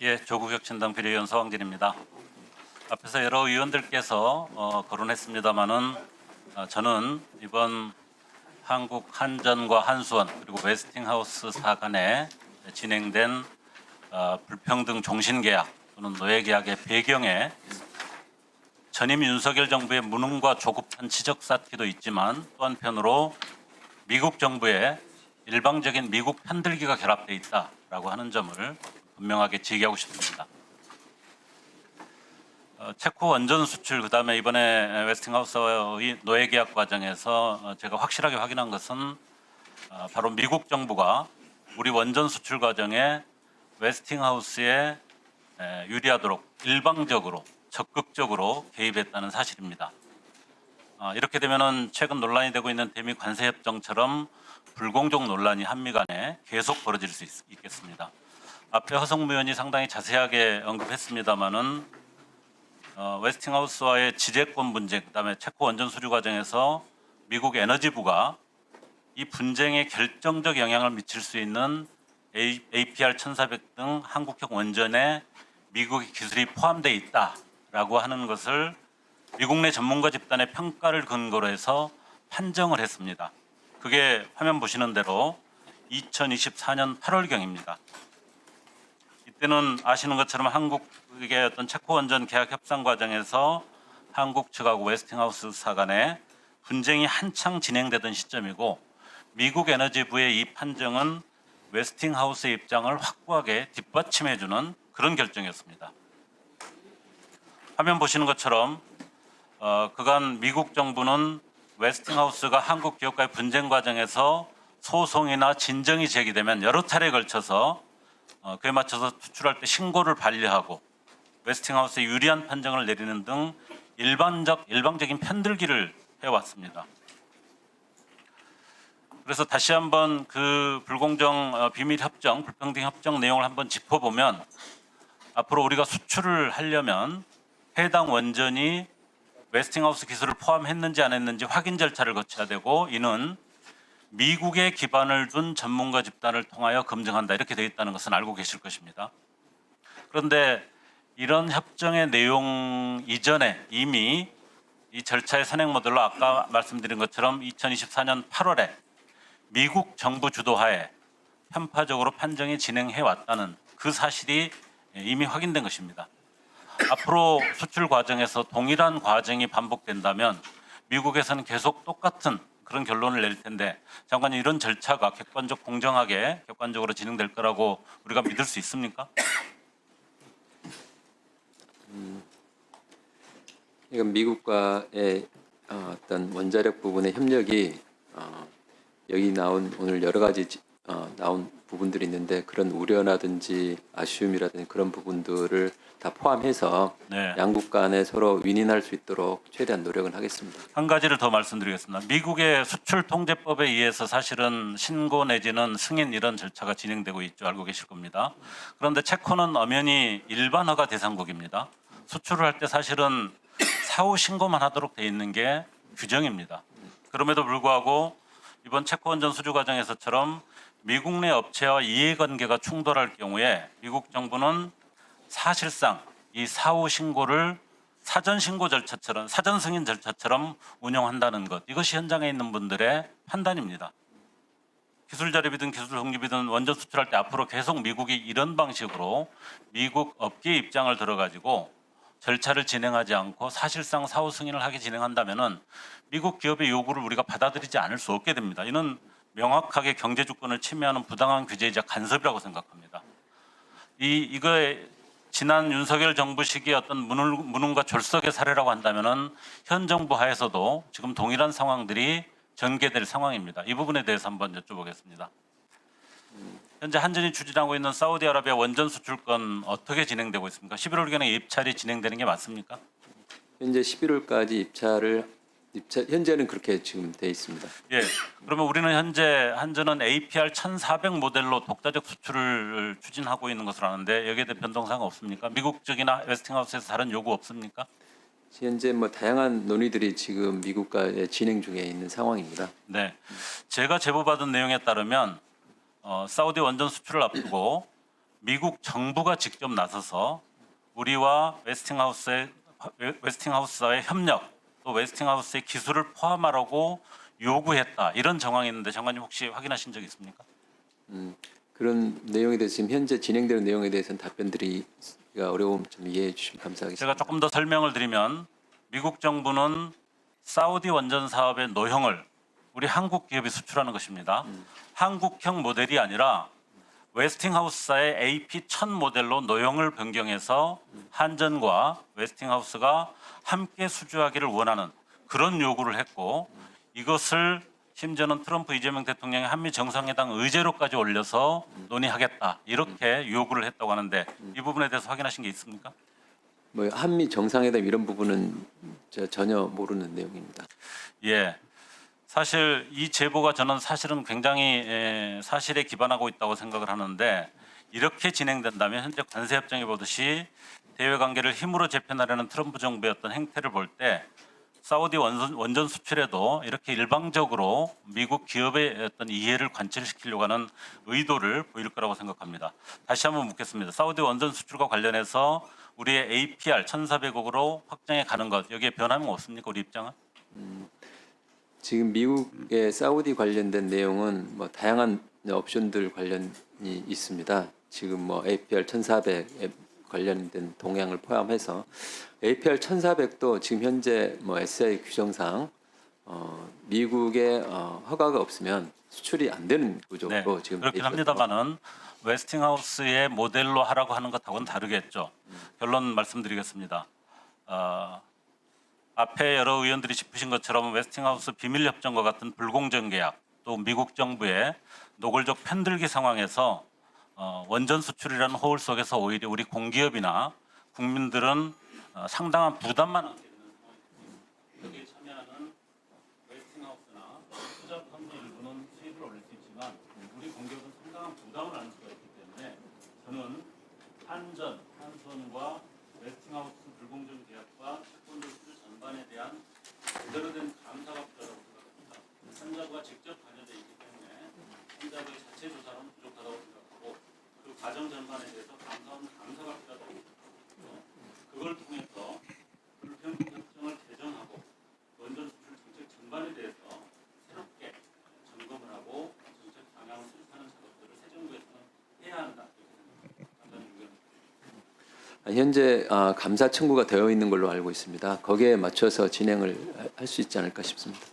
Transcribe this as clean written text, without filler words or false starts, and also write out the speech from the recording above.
예, 조국혁신당 비례위원 서왕진입니다. 앞에서 여러 의원들께서 거론했습니다마는 저는 이번 한국 한전과 한수원 그리고 웨스팅하우스사 간에 진행된 불평등 종신계약 또는 노예계약의 배경에 전임 윤석열 정부의 무능과 조급한 지적사티도 있지만 또 한편으로 미국 정부의 일방적인 미국 편들기가 결합되어 있다라고 하는 점을 분명하게 제기하고 싶습니다. 체코 원전 수출 그다음에 이번에 웨스팅하우스의 노예 계약 과정에서 제가 확실하게 확인한 것은 바로 미국 정부가 우리 원전 수출 과정에 웨스팅하우스에 유리하도록 일방적으로 적극적으로 개입했다는 사실입니다. 이렇게 되면은 최근 논란이 되고 있는 대미 관세 협정처럼 불공정 논란이 한미 간에 계속 벌어질 수 있겠습니다. 앞에 허성무 의원이 상당히 자세하게 언급했습니다마는 웨스팅하우스와의 지배권 분쟁, 그다음에 체코 원전 수주 과정에서 미국 에너지부가 이 분쟁에 결정적 영향을 미칠 수 있는 APR 1400 등 한국형 원전에 미국의 기술이 포함되어 있다라고 하는 것을 미국 내 전문가 집단의 평가를 근거로 해서 판정을 했습니다. 그게 화면 보시는 대로 2024년 8월경입니다. 이때는 아시는 것처럼 한국의 어떤 체코 원전 계약 협상 과정에서 한국 측하고 웨스팅하우스사 간에 분쟁이 한창 진행되던 시점이고 미국 에너지부의 이 판정은 웨스팅하우스의 입장을 확고하게 뒷받침해주는 그런 결정이었습니다. 화면 보시는 것처럼 그간 미국 정부는 웨스팅하우스가 한국 기업과의 분쟁 과정에서 소송이나 진정이 제기되면 여러 차례에 걸쳐서 그에 맞춰서 수출할 때 신고를 반려하고 웨스팅하우스에 유리한 판정을 내리는 등 일방적인 편들기를 해왔습니다. 그래서 다시 한번 그 불공정 비밀 협정, 불평등 협정 내용을 한번 짚어보면 앞으로 우리가 수출을 하려면 해당 원전이 웨스팅하우스 기술을 포함했는지 안 했는지 확인 절차를 거쳐야 되고 이는 미국에 기반을 둔 전문가 집단을 통하여 검증한다 이렇게 되어 있다는 것은 알고 계실 것입니다. 그런데 이런 협정의 내용 이전에 이미 이 절차의 선행 모델로 아까 말씀드린 것처럼 2024년 8월에 미국 정부 주도하에 편파적으로 판정이 진행해 왔다는 그 사실이 이미 확인된 것입니다. 앞으로 수출 과정에서 동일한 과정이 반복된다면 미국에서는 계속 똑같은 그런 결론을 낼 텐데 장관님 이런 절차가 공정하게 객관적으로 진행될 거라고 우리가 믿을 수 있습니까? 이건 미국과의 어떤 원자력 부분의 협력이 여기 나온 오늘 여러 가지 나온 부분들이 있는데 그런 우려라든지 아쉬움이라든지 그런 부분들을 다 포함해서 네. 양국 간에 서로 윈윈할 수 있도록 최대한 노력을 하겠습니다. 한 가지를 더 말씀드리겠습니다. 미국의 수출 통제법에 의해서 사실은 신고 내지는 승인 이런 절차가 진행되고 있죠. 알고 계실 겁니다. 그런데 체코는 엄연히 일반 허가 대상국입니다. 수출을 할 때 사실은 사후 신고만 하도록 돼 있는 게 규정입니다. 그럼에도 불구하고 이번 체코 원전 수주 과정에서처럼 미국 내 업체와 이해관계가 충돌할 경우에 미국 정부는 사실상 이 사후 신고를 사전 신고 절차처럼 사전 승인 절차처럼 운영한다는 것 이것이 현장에 있는 분들의 판단입니다. 기술 자립이든 기술 독립이든 원전 수출할 때 앞으로 계속 미국이 이런 방식으로 미국 업계 입장을 들어가지고 절차를 진행하지 않고 사실상 사후 승인을 하게 진행한다면은 미국 기업의 요구를 우리가 받아들이지 않을 수 없게 됩니다. 이는 명확하게 경제 주권을 침해하는 부당한 규제이자 간섭이라고 생각합니다. 이거에 지난 윤석열 정부 시기의 어떤 무능과 졸속의 사례라고 한다면은 현 정부 하에서도 지금 동일한 상황들이 전개될 상황입니다. 이 부분에 대해서 한번 여쭤보겠습니다. 현재 한전이 추진하고 있는 사우디아라비아 원전 수출권 어떻게 진행되고 있습니까? 11월경에 입찰이 진행되는 게 맞습니까? 현재 11월까지 현재는 그렇게 지금 돼 있습니다. 예. 그러면 우리는 현재 한전은 APR 1400 모델로 독자적 수출을 추진하고 있는 것으로 아는데 여기에 대해 변동사항 없습니까? 미국 쪽이나 웨스팅하우스에서 다른 요구 없습니까? 현재 뭐 다양한 논의들이 지금 미국과 진행 중에 있는 상황입니다. 네. 제가 제보받은 내용에 따르면 사우디 원전 수출을 앞두고 미국 정부가 직접 나서서 우리와 웨스팅하우스와의 협력, 또 웨스팅하우스의 기술을 포함하라고 요구했다. 이런 정황이 있는데 장관님 혹시 확인하신 적 있습니까? 그런 내용에 대해서 지금 현재 진행되는 내용에 대해서는 답변드리기가 어려움 좀 이해해 주시면 감사하겠습니다. 제가 조금 더 설명을 드리면 미국 정부는 사우디 원전 사업의 노형을 우리 한국 기업이 수출하는 것입니다. 한국형 모델이 아니라 웨스팅하우스사의 AP1000 모델로 노형을 변경해서 한전과 웨스팅하우스가 함께 수주하기를 원하는 그런 요구를 했고, 이것을 심지어는 트럼프 이재명 대통령이 한미 정상회담 의제로까지 올려서 논의하겠다 이렇게 요구를 했다고 하는데, 이 부분에 대해서 확인하신 게 있습니까? 뭐 한미 정상회담 이런 부분은 전혀 모르는 내용입니다. 예. 사실 이 제보가 저는 사실은 굉장히 사실에 기반하고 있다고 생각을 하는데, 이렇게 진행된다면 현재 관세협정에 보듯이 대외 관계를 힘으로 재편하려는 트럼프 정부의 어떤 행태를 볼 때 사우디 원전 수출에도 이렇게 일방적으로 미국 기업의 어떤 이해를 관철시키려고 하는 의도를 보일 거라고 생각합니다. 다시 한번 묻겠습니다. 사우디 원전 수출과 관련해서 우리의 APR 1,400억으로 확정해 가는 것, 여기에 변함이 없습니까? 우리 입장은? 지금 미국의 사우디 관련된 내용은 뭐 다양한 옵션들 관련이 있습니다. 지금 뭐 APR 1,400에 관련된 동향을 포함해서 APR 1,400도 지금 현재 뭐 SI 규정상 미국의 허가가 없으면 수출이 안 되는 구조로 지금 그렇긴 돼 있어서 합니다만은 웨스팅하우스의 모델로 하라고 하는 것하고는 다르겠죠. 결론 말씀드리겠습니다. 앞에 여러 의원들이 짚으신 것처럼 웨스팅하우스 비밀협정과 같은 불공정 계약, 또 미국 정부의 노골적 편들기 상황에서 원전 수출이라는 호울 속에서 오히려 우리 공기업이나 국민들은 상당한 부담만 안게 되는 상황입니다. 여기에 참여하는 웨스팅하우스나 투자 펀드 일부는 수익을 올릴 수 있지만 우리 공기업은 상당한 부담을 안을 수가 있기 때문에 저는 한전, 한수원과 웨스팅하우스 불공정 계약과 채권들 수주 전반에 대한 제대로 된 감사가 필요하다고 생각합니다. 한자부가 직접 관여되어 있기 때문에 한자부의 자체 조사는 부족하다고 생각하고, 그 과정 전반에 대해서 감사가 필요하다고 생각합니다. 그걸 통해서 불평등 협정을 개정하고 원전 수출 정책 전반에 대해서 새롭게 점검을 하고 정책 방향을 수립하는 작업들을 새 정부에서는 해야 한다. 이렇게 생각합니다. 현재 감사 청구가 되어 있는 걸로 알고 있습니다. 거기에 맞춰서 진행을 할 수 있지 않을까 싶습니다.